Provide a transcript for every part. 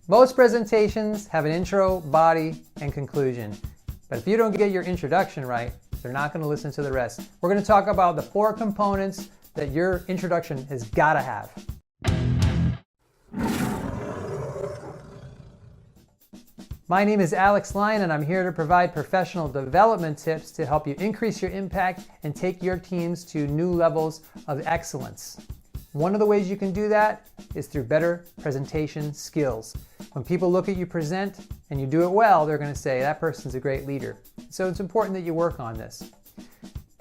Most presentations have an intro, body, and conclusion. But if you don't get your introduction right, they're not going to listen to the rest. We're going to talk about the 4 components that your introduction has got to have. My name is Alex Lyon, and I'm here to provide professional development tips to help you increase your impact and take your teams to new levels of excellence. One of the ways you can do that is through better presentation skills. When people look at you present and you do it well, they're going to say, that person's a great leader. So it's important that you work on this.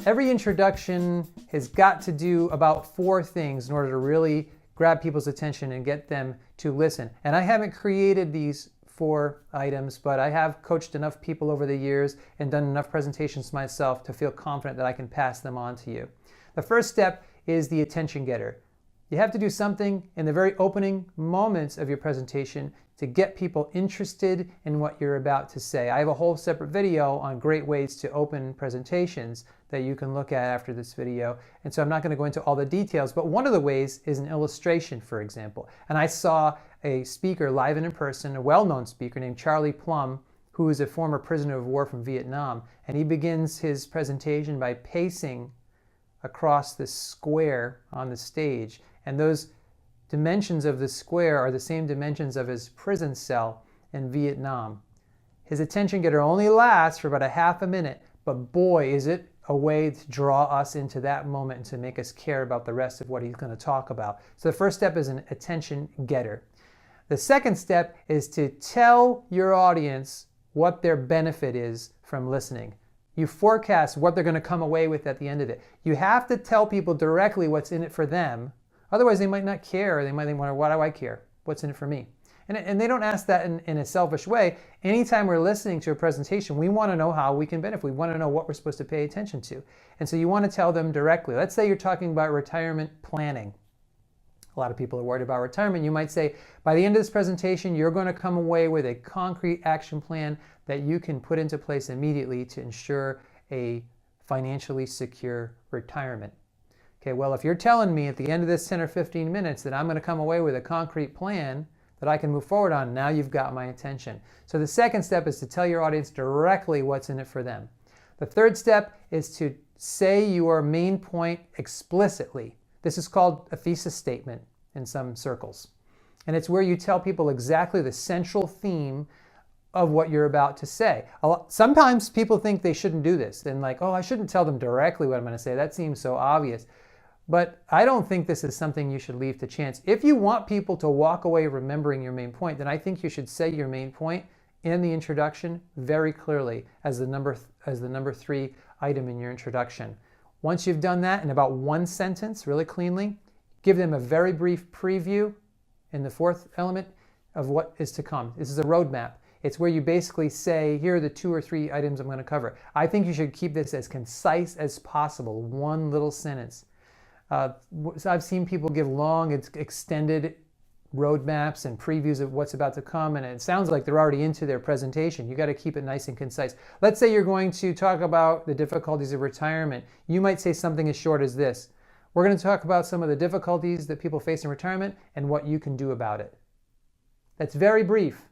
Every introduction has got to do about 4 things in order to really grab people's attention and get them to listen. And I haven't created these 4 items, but I have coached enough people over the years and done enough presentations myself to feel confident that I can pass them on to you. The first step is the attention getter. You have to do something in the very opening moments of your presentation to get people interested in what you're about to say. I have a whole separate video on great ways to open presentations that you can look at after this video. And so I'm not going to go into all the details, but one of the ways is an illustration, for example. And I saw a speaker live and in person, a well-known speaker named Charlie Plumb, who is a former prisoner of war from Vietnam. And he begins his presentation by pacing across this square on the stage. And those dimensions of the square are the same dimensions of his prison cell in Vietnam. His attention getter only lasts for about a half a minute, but boy, is it a way to draw us into that moment and to make us care about the rest of what he's going to talk about. So the first step is an attention getter. The second step is to tell your audience what their benefit is from listening. You forecast what they're going to come away with at the end of it. You have to tell people directly what's in it for them. Otherwise, they might not care, or they might think, why do I care? What's in it for me? And they don't ask that in a selfish way. Anytime we're listening to a presentation, we want to know how we can benefit. We want to know what we're supposed to pay attention to. And so you want to tell them directly. Let's say you're talking about retirement planning. A lot of people are worried about retirement. You might say, by the end of this presentation, you're going to come away with a concrete action plan that you can put into place immediately to ensure a financially secure retirement. Okay, well, if you're telling me at the end of this 10 or 15 minutes that I'm going to come away with a concrete plan that I can move forward on, now you've got my attention. So the second step is to tell your audience directly what's in it for them. The third step is to say your main point explicitly. This is called a thesis statement in some circles. And it's where you tell people exactly the central theme of what you're about to say. Sometimes people think they shouldn't do this and like, oh, I shouldn't tell them directly what I'm going to say. That seems so obvious. But I don't think this is something you should leave to chance. If you want people to walk away remembering your main point, then I think you should say your main point in the introduction very clearly as the number 3 item in your introduction. Once you've done that in about 1 sentence, really cleanly, give them a very brief preview in the 4th element of what is to come. This is a roadmap. It's where you basically say, here are the 2 or 3 items I'm going to cover. I think you should keep this as concise as possible, 1 little sentence. I've seen people give long, extended roadmaps and previews of what's about to come, and it sounds like they're already into their presentation. You got to keep it nice and concise. Let's say you're going to talk about the difficulties of retirement. You might say something as short as this. We're going to talk about some of the difficulties that people face in retirement and what you can do about it. That's very brief.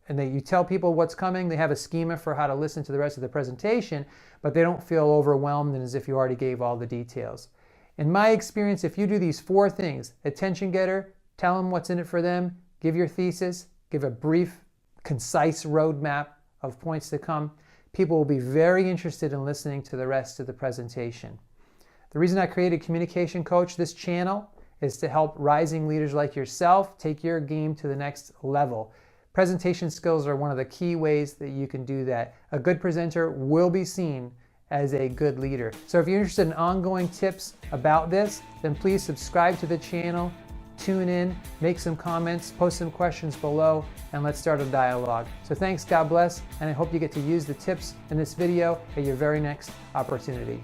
And you tell people what's coming. They have a schema for how to listen to the rest of the presentation, but they don't feel overwhelmed and as if you already gave all the details. In my experience, if you do these 4 things, attention getter, tell them what's in it for them, give your thesis, give a brief, concise roadmap of points to come, people will be very interested in listening to the rest of the presentation. The reason I created Communication Coach, this channel, is to help rising leaders like yourself take your game to the next level. Presentation skills are one of the key ways that you can do that. A good presenter will be seen as a good leader. So if you're interested in ongoing tips about this, then please subscribe to the channel, tune in, make some comments, post some questions below, and let's start a dialogue. So thanks, God bless, and I hope you get to use the tips in this video at your very next opportunity.